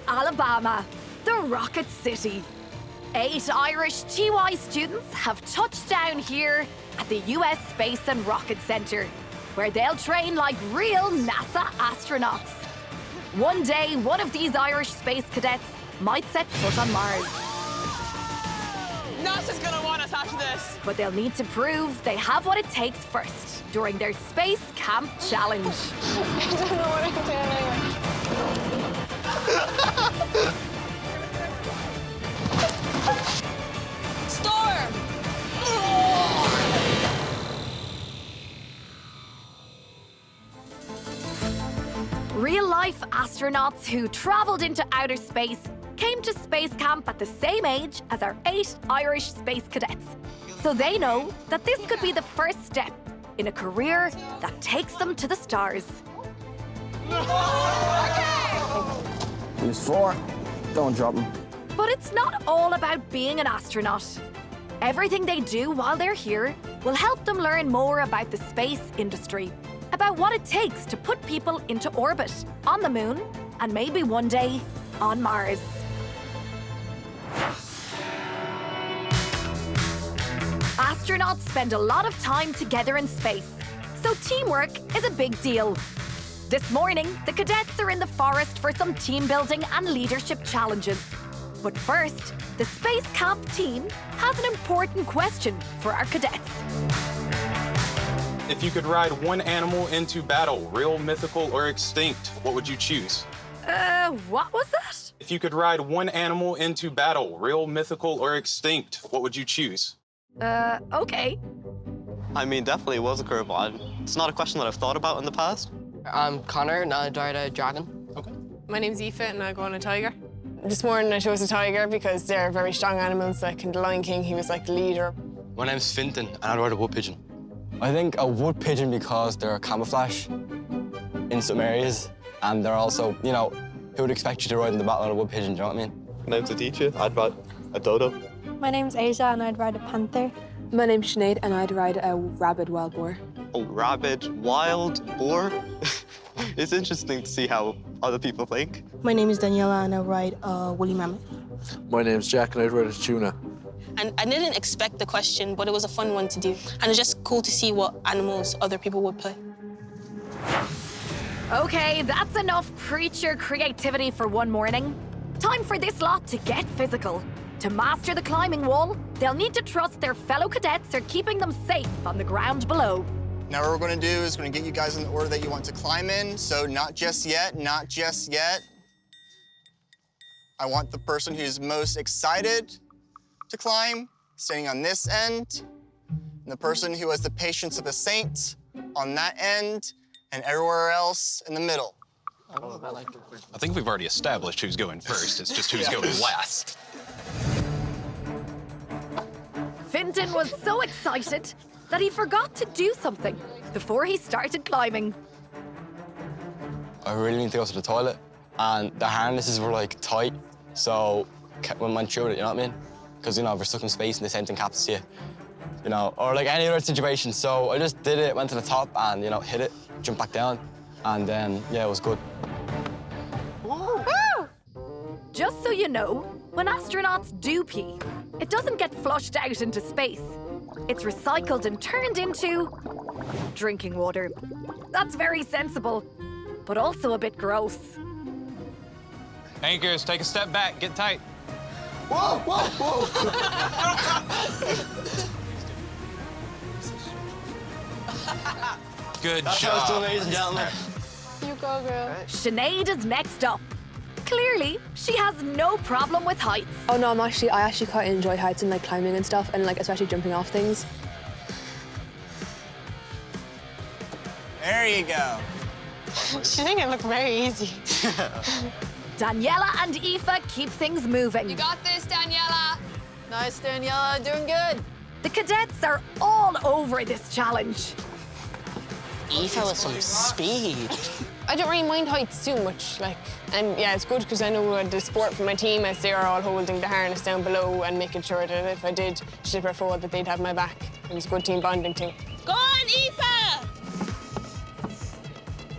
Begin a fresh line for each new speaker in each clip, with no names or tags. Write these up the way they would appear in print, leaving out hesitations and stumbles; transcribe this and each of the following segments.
Alabama, the Rocket City. 8 Irish TY students have touched down here at the US Space and Rocket Center, where they'll train like real NASA astronauts. One day, one of these Irish Space Cadets might set foot on Mars.
NASA's gonna want us after this.
But they'll need to prove they have what it takes first during their Space Camp Challenge.
I don't know what I'm doing anyway. Storm!
Real-life astronauts who travelled into outer space came to space camp at the same age as our 8 Irish Space Cadets. So they know that this could be the first step in a career that takes them to the stars.
Use 4. Don't drop them.
But it's not all about being an astronaut. Everything they do while they're here will help them learn more about the space industry, about what it takes to put people into orbit, on the moon, and maybe one day on Mars. Astronauts spend a lot of time together in space, so teamwork is a big deal. This morning, the cadets are in the forest for some team building and leadership challenges. But first, the Space Camp team has an important question for our cadets.
If you could ride one animal into battle, real, mythical, or extinct, what would you choose?
What was that?
If you could ride one animal into battle, real, mythical, or extinct, what would you choose?
Okay.
I mean, definitely was a curveball. It's not a question that I've thought about in the past.
I'm Connor, and I'd ride a dragon.
Okay.
My name's Aoife, and I go on a tiger. This morning I chose a tiger because they're very strong animals. Like in The Lion King, he was like the leader.
My name's Fintan, and I'd ride a wood pigeon.
I think a wood pigeon because they're camouflage in some areas, and they're also, you know, who would expect you to ride in the battle on a wood pigeon, do you know what I mean?
My name's Aditya. I'd ride a dodo.
My name's Asia, and I'd ride a panther.
My name's Sinead, and I'd ride a rabid wild boar.
A rabid wild boar? It's interesting to see how other people think.
My name is Daniela, and I ride a woolly mammoth.
My name's Jack, and I'd ride a tuna.
And I didn't expect the question, but it was a fun one to do. And it's just cool to see what animals other people would play.
Okay, that's enough preacher creativity for one morning. Time for this lot to get physical. To master the climbing wall, they'll need to trust their fellow cadets are keeping them safe on the ground below.
Now what we're going to do is going to get you guys in the order that you want to climb in. So not just yet, not just yet. I want the person who's most excited to climb standing on this end, and the person who has the patience of a saint on that end, and everywhere else in the middle.
I think we've already established who's going first. It's just who's going last.
Fintan was so excited that he forgot to do something before he started climbing.
I really need to go to the toilet, and the harnesses were like tight, so we went through it, you know what I mean? Because, you know, if we're stuck in space and the same thing happens to you, you know, or like any other situation. So I just did it, went to the top and, you know, hit it, jumped back down, and then, yeah, it was good.
Just so you know, when astronauts do pee, it doesn't get flushed out into space. It's recycled and turned into drinking water. That's very sensible, but also a bit gross.
Anchors, take a step back, get tight.
Whoa, whoa, whoa!
Good
That's
job.
how it's done, ladies and gentlemen.
You go, girl.
Sinead is next up. Clearly, she has no problem with heights.
Oh no, I actually quite enjoy heights and like climbing and stuff, and like especially jumping off things.
There you go.
She think it looked very easy.
Daniela and Aoife keep things moving.
You got this, Daniela.
Nice, Daniela, doing good.
The cadets are all over this challenge.
Aoife with some speed.
I don't really mind heights too much, like, and yeah, it's good because I know the support from my team as they are all holding the harness down below and making sure that if I did slip or fall, that they'd have my back. It was good team bonding too.
Go on, Aoife!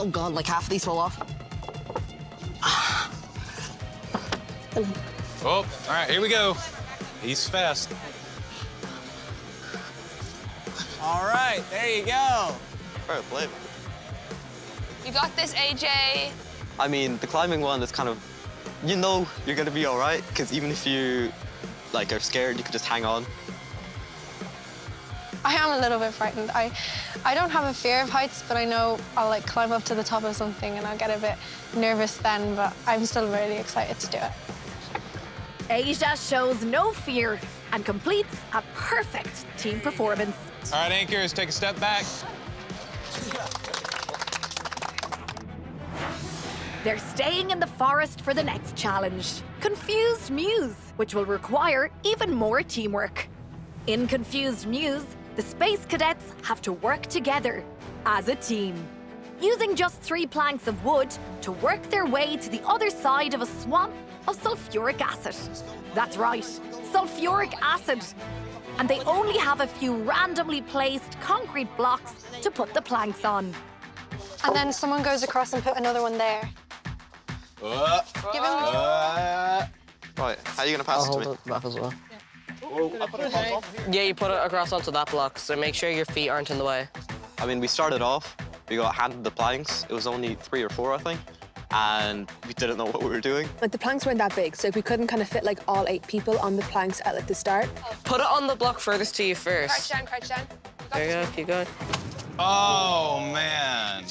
Oh God, like half of these fall off.
Oh, all right, here we go. He's fast.
All right, there you go.
Fair play.
You got this, AJ.
I mean, the climbing one is kind of, you know you're gonna be all right, because even if you like are scared, you could just hang on.
I am a little bit frightened. I don't have a fear of heights, but I know I'll like climb up to the top of something and I'll get a bit nervous then, but I'm still really excited to do it.
Asia shows no fear and completes a perfect team performance.
All right, anchors, take a step back.
They're staying in the forest for the next challenge, Confused Muse, which will require even more teamwork. In Confused Muse, the Space Cadets have to work together as a team, using just 3 planks of wood to work their way to the other side of a swamp of sulfuric acid. That's right, sulfuric acid. And they only have a few randomly placed concrete blocks to put the planks on.
And then someone goes across and put another one there. Give him
Right, how are you gonna pass it to me?
Hold it up as well. Yeah, you put it across onto that block, so make sure your feet aren't in the way.
I mean, we started off, we got handed the planks. It was only 3 or 4, I think, and we didn't know what we were doing.
Like the planks weren't that big, so if we couldn't kind of fit like all 8 people on the planks at like the start.
Put it on the block furthest to you first.
Crouch down, crouch down.
There you go, keep going.
Oh, man.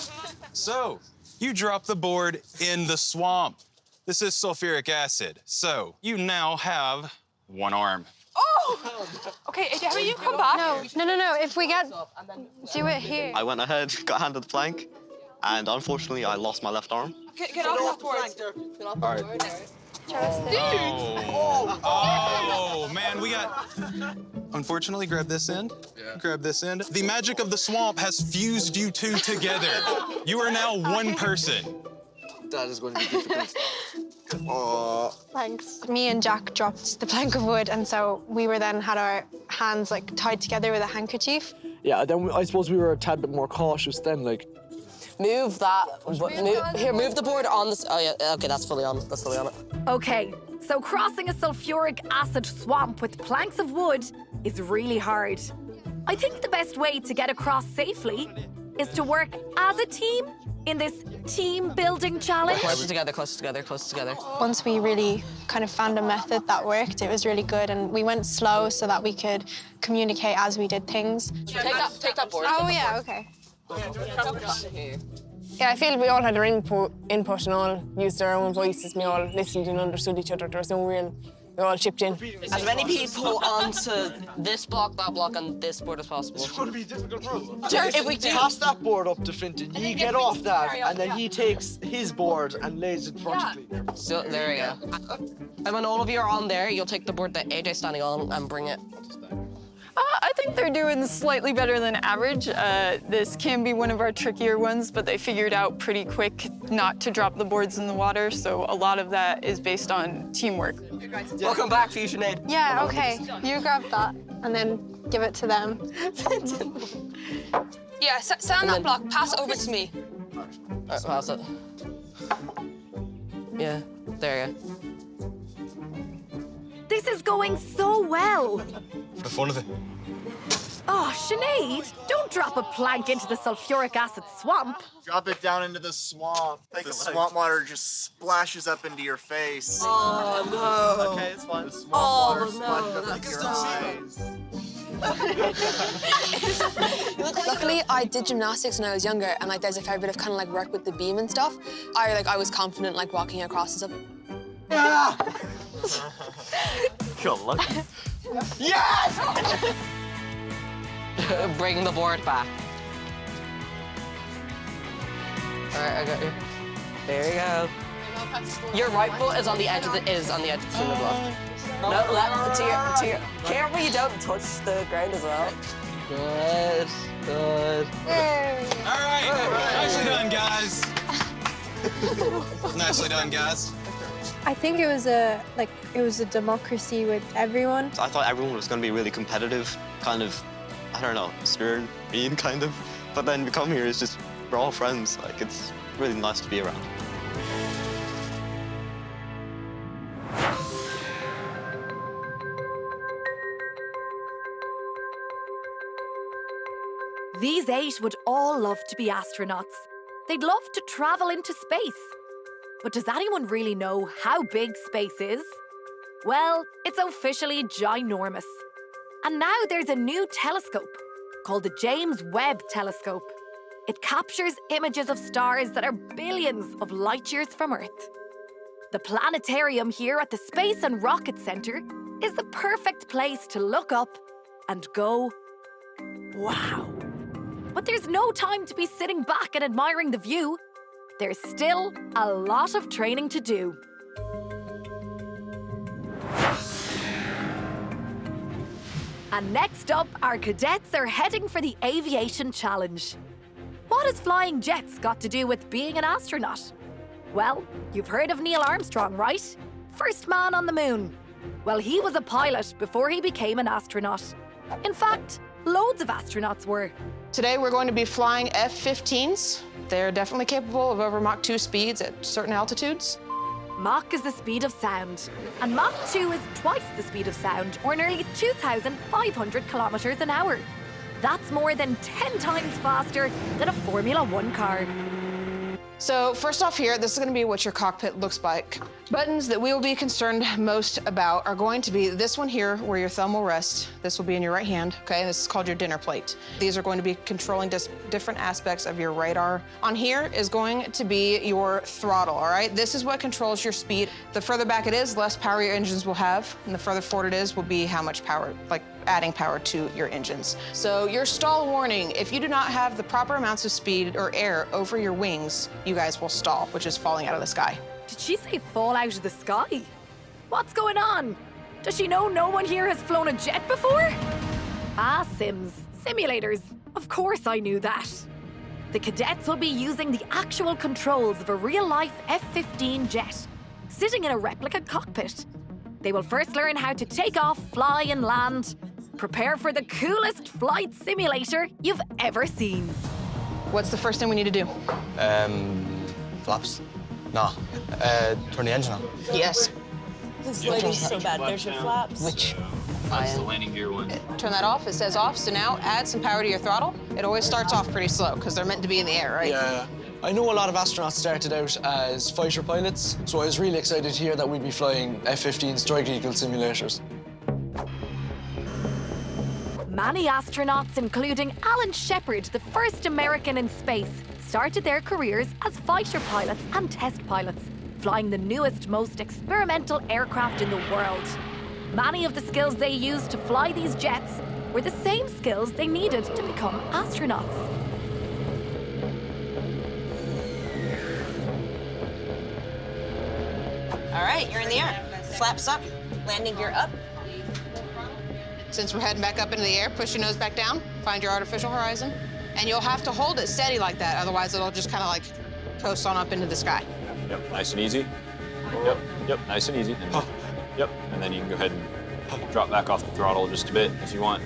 So, you dropped the board in the swamp. This is sulfuric acid. So, you now have 1 arm.
Oh! Okay, AJ, will you come back?
No. If we get, do it here.
I went ahead, got handed the plank, and unfortunately, I lost my left arm.
Get off that board.
All right.
Oh, man, we got... Unfortunately, grab this end. Yeah. Grab this end. The magic of the swamp has fused you 2 together. You are now 1 person.
That is going to be difficult.
Thanks. Me and Jack dropped the plank of wood, and so we were then had our hands like tied together with a handkerchief.
Yeah, then I suppose we were a tad bit more cautious then, like.
Move that. Move the board on this. Oh, yeah, okay, that's fully on. That's fully on it.
Okay, so crossing a sulfuric acid swamp with planks of wood is really hard. I think the best way to get across safely is to work as a team in this team-building challenge.
Closer together, closer together, closer together.
Once we really kind of found a method that worked, it was really good, and we went slow so that we could communicate as we did things.
Take that board.
Oh, yeah, okay.
Yeah, I feel we all had our input and all used our own voices. We all listened and understood each other. There was no real... We all chipped in.
As many people onto this block, that block, and this board as possible.
It's going to be difficult, bro.
If we do...
Pass that board up to Finton. He get off that, and then he takes his board and lays it vertically.
So, there we go. And when all of you are on there, you'll take the board that AJ's standing on and bring it.
I think they're doing slightly better than average. This can be one of our trickier ones, but they figured out pretty quick not to drop the boards in the water, so a lot of that is based on teamwork.
Welcome back, Fusion Aid.
Yeah, okay. You grab that and then give it to them.
Yeah, sit on that block. Pass it over to me.
All right, pass it. Yeah, there you go.
This is going so well.
For the fun of it.
Oh, Sinead, don't drop a plank into the sulfuric acid swamp.
Drop it down into the swamp. The swamp water just splashes up into your face.
Oh, no.
Okay, it's fine. The swamp water splashes up into your eyes.
Luckily, I did gymnastics when I was younger, and like there's a fair bit of kind of like work with the beam and stuff. I was confident like walking across and stuff.
You're lucky.
Yes! Bring the board back. All right, I got you. There you go. Your right foot is on the edge of the cinder block. No, left to your. Careful, you don't touch the ground as well.
Good.
All right, nicely done, guys. Nicely done, guys.
I think it was a democracy with everyone.
I thought everyone was going to be really competitive, kind of, I don't know, stern, mean, kind of. But then we come here, it's just, we're all friends. Like, it's really nice to be around.
These 8 would all love to be astronauts. They'd love to travel into space. But does anyone really know how big space is? Well, it's officially ginormous. And now there's a new telescope called the James Webb Telescope. It captures images of stars that are billions of light years from Earth. The planetarium here at the Space and Rocket Center is the perfect place to look up and go, wow. But there's no time to be sitting back and admiring the view. There's still a lot of training to do. And next up, our cadets are heading for the Aviation Challenge. What has flying jets got to do with being an astronaut? Well, you've heard of Neil Armstrong, right? First man on the moon. Well, he was a pilot before he became an astronaut. In fact, loads of astronauts were.
Today we're going to be flying F-15s. They're definitely capable of over Mach 2 speeds at certain altitudes.
Mach is the speed of sound, and Mach 2 is twice the speed of sound, or nearly 2,500 kilometers an hour. That's more than 10 times faster than a Formula 1 car.
So first off here, this is going to be what your cockpit looks like. Buttons that we will be concerned most about are going to be this one here where your thumb will rest. This will be in your right hand, okay? This is called your dinner plate. These are going to be controlling just different aspects of your radar. On here is going to be your throttle, all right? This is what controls your speed. The further back it is, the less power your engines will have, and the further forward it is will be how much power, like adding power to your engines. So your stall warning, if you do not have the proper amounts of speed or air over your wings, you guys will stall, which is falling out of the sky.
Did she say fall out of the sky? What's going on? Does she know no one here has flown a jet before? Ah, Sims. Simulators. Of course I knew that. The cadets will be using the actual controls of a real-life F-15 jet, sitting in a replica cockpit. They will first learn how to take off, fly and land. Prepare for the coolest flight simulator you've ever seen.
What's the first thing we need to do?
Flaps? No. Turn the engine on.
Yes.
This lighting's so bad. There's your flaps.
Which?
That's the landing gear one.
Turn that off. It says off. So now add some power to your throttle. It always starts off pretty slow because they're meant to be in the air, right?
Yeah. I know a lot of astronauts started out as fighter pilots, so I was really excited to hear that we'd be flying F-15 Strike Eagle simulators.
Many astronauts, including Alan Shepard, the first American in space, started their careers as fighter pilots and test pilots, flying the newest, most experimental aircraft in the world. Many of the skills they used to fly these jets were the same skills they needed to become astronauts.
All right, you're in the air. Flaps up, landing gear up.
Since we're heading back up into the air, push your nose back down, find your artificial horizon, and you'll have to hold it steady like that, otherwise it'll just kind of like coast on up into the sky.
Yep, nice and easy. Yep, nice and easy. Yep, and then you can go ahead and drop back off the throttle just a bit if you want.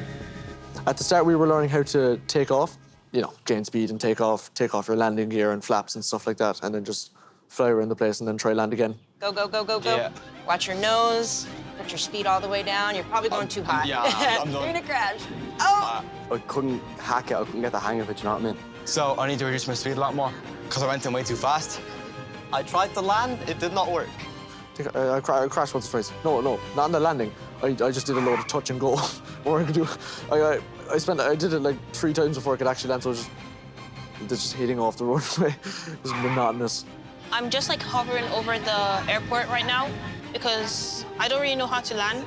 At the start, we were learning how to take off, you know, gain speed and take off your landing gear and flaps and stuff like that, and then just fly around the place and then try land again.
Go, go, go, go, go.
Yeah.
Watch your nose. Put your speed all the way down. You're probably going too high.
Yeah, I'm done.
You're gonna crash. Oh!
I couldn't hack it. I couldn't get the hang of it, you know what I mean? So I need to reduce my speed a lot more because I went in way too fast.
I tried to land, it did not work.
I crashed once or twice. No, not on the landing. I just did a load of touch and go. Or I could do. I did it like 3 times before I could actually land. So I was just hitting off the roadway. It was monotonous.
I'm just like hovering over the airport right now because I don't really know how to land.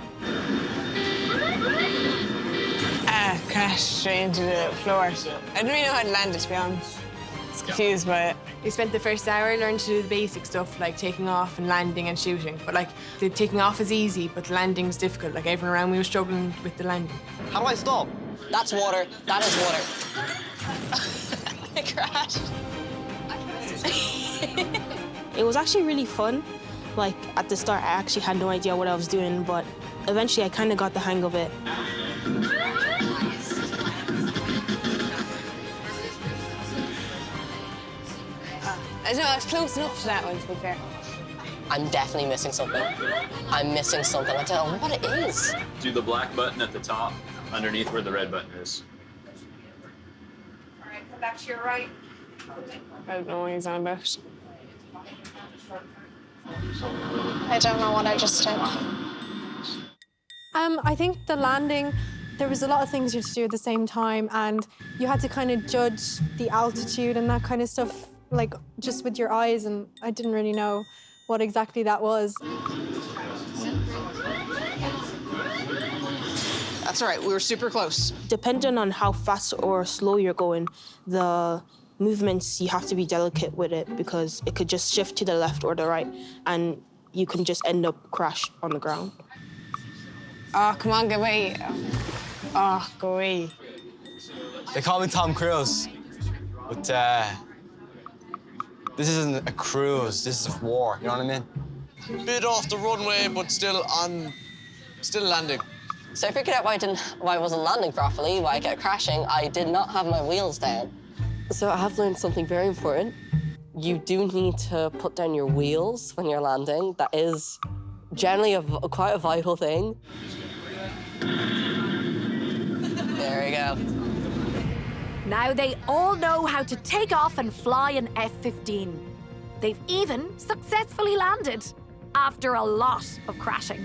Crashed straight into the floor. I didn't really know how to land it, to be honest. I was confused by it. We spent the first hour learning to do the basic stuff, like taking off and landing and shooting. But like, the taking off is easy, but the landing's difficult. Like, everyone around me was struggling with the landing.
How do I stop?
That's water. That is water.
I crashed. It was actually really fun. Like, at the start, I actually had no idea what I was doing, but eventually I kind of got the hang of it.
I don't know, I was close enough to that one, to be fair.
I'm definitely missing something. I'm missing something. I don't know what it is.
Do the black button at the top underneath where the red button is.
Come back to your right.
I don't know what he's on about.
I don't know what I just did. I think the landing, there was a lot of things you had to do at the same time, and you had to kind of judge the altitude and that kind of stuff, like just with your eyes, and I didn't really know what exactly that was.
That's all right, we were super close.
Depending on how fast or slow you're going, the movements, you have to be delicate with it because it could just shift to the left or the right and you can just end up crash on the ground.
Oh, come on, go away. Oh, go away.
They call me Tom Cruise, but this isn't a cruise, this is a war, you know what I mean?
Bit off the runway, but still landing.
So I figured out why I wasn't landing properly, why I kept crashing. I did not have my wheels down. So I have learned something very important. You do need to put down your wheels when you're landing. That is generally quite a vital thing. There we go.
Now they all know how to take off and fly an F-15. They've even successfully landed after a lot of crashing.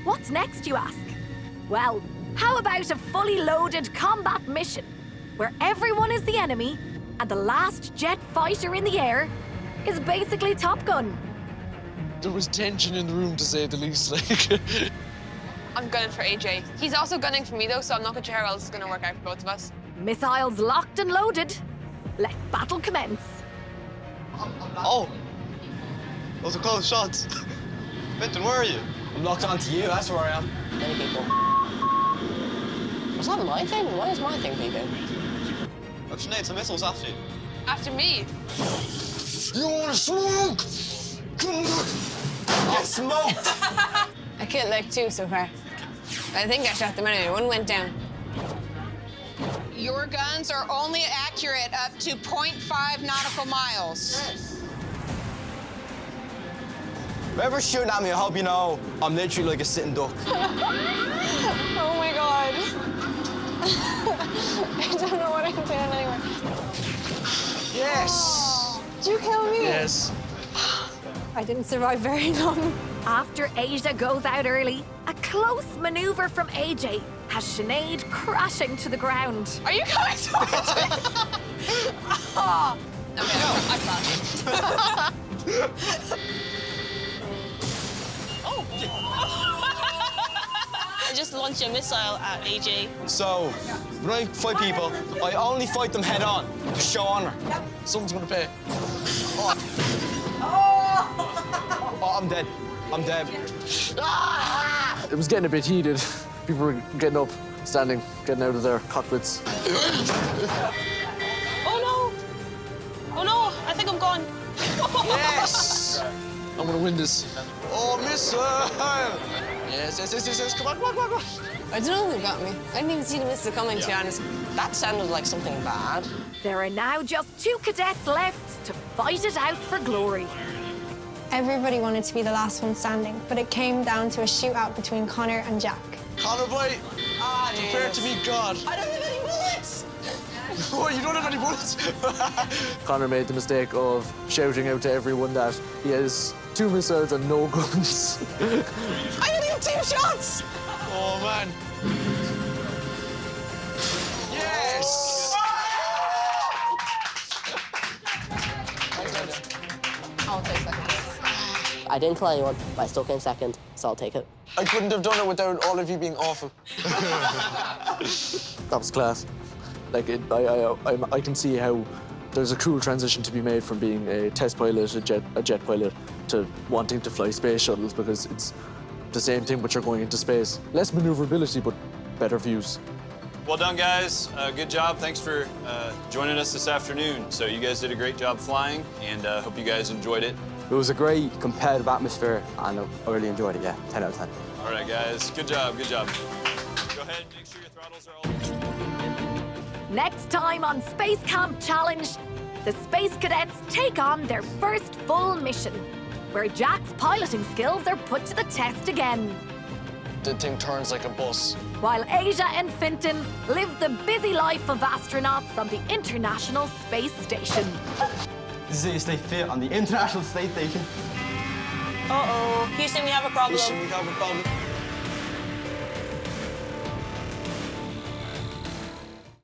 What's next, you ask? Well, how about a fully loaded combat mission where everyone is the enemy and the last jet fighter in the air is basically Top Gun?
There was tension in the room, to say the least.
I'm gunning for AJ. He's also gunning for me, though, so I'm not quite sure how else it's going to work out for both of us.
Missiles locked and loaded. Let battle commence.
Oh! Those are close shots. Benton, where are you?
I'm locked onto you, that's where I am.
Many people. Was that my thing? Why is my thing beeping?
Oh, Sinead, some missiles after you.
After me?
You want to smoke?
Get smoked!
I killed like 2 so far. I think I shot them anyway. One went down.
Your guns are only accurate up to 0.5 nautical miles.
Whoever's shooting at me, I hope you know I'm literally like a sitting duck.
Oh my God. I don't know what I'm doing anyway.
Yes!
Did you kill me?
Yes.
I didn't survive very long.
After Asia goes out early, a close maneuver from AJ has Sinead crashing to the ground.
Are you coming towards me? Oh. Okay, I fell.
I just launched a missile at AJ.
So, when I fight people, I only fight them head on to show honor.
Someone's gonna pay.
Oh, I'm dead. I'm dead.
It was getting a bit heated. People were getting up, standing, getting out of their cockpits.
Oh no! Oh no! I think I'm gone.
Yes! I'm gonna win this. Oh, missile! Yes. Come on.
I don't know who got me. I didn't even see the missile coming, to be honest.
That sounded like something bad.
There are now just 2 cadets left to fight it out for glory.
Everybody wanted to be the last one standing, but it came down to a shootout between Connor and Jack.
Connor, boy! Prepare to meet God.
I don't have any bullets!
Oh, you don't have any bullets? Connor made the mistake of shouting out to everyone that he has 2 missiles and no guns.
I only have 2 shots!
Oh, man. Yes!
I'll take second. I didn't kill anyone, but I still came second, so I'll take it.
I couldn't have done it without all of you being awful. That was class. Like, I can see how there's a cool transition to be made from being a test pilot, a jet pilot, to wanting to fly space shuttles, because it's the same thing, but you're going into space. Less maneuverability, but better views.
Well done, guys. Good job. Thanks for joining us this afternoon. So you guys did a great job flying, and hope you guys enjoyed it.
It was a great competitive atmosphere, and I really enjoyed it, yeah. 10 out of 10.
All right, guys. Good job. Go ahead and make sure your throttles are all...
Next time on Space Camp Challenge, the Space Cadets take on their first full mission, where Jack's piloting skills are put to the test again.
the thing turns like a bus.
While Asia and Finton live the busy life of astronauts on the International Space Station.
This is how you stay fit on the International Space Station.
Uh-oh. Houston, we have a problem.
Houston, we have a problem.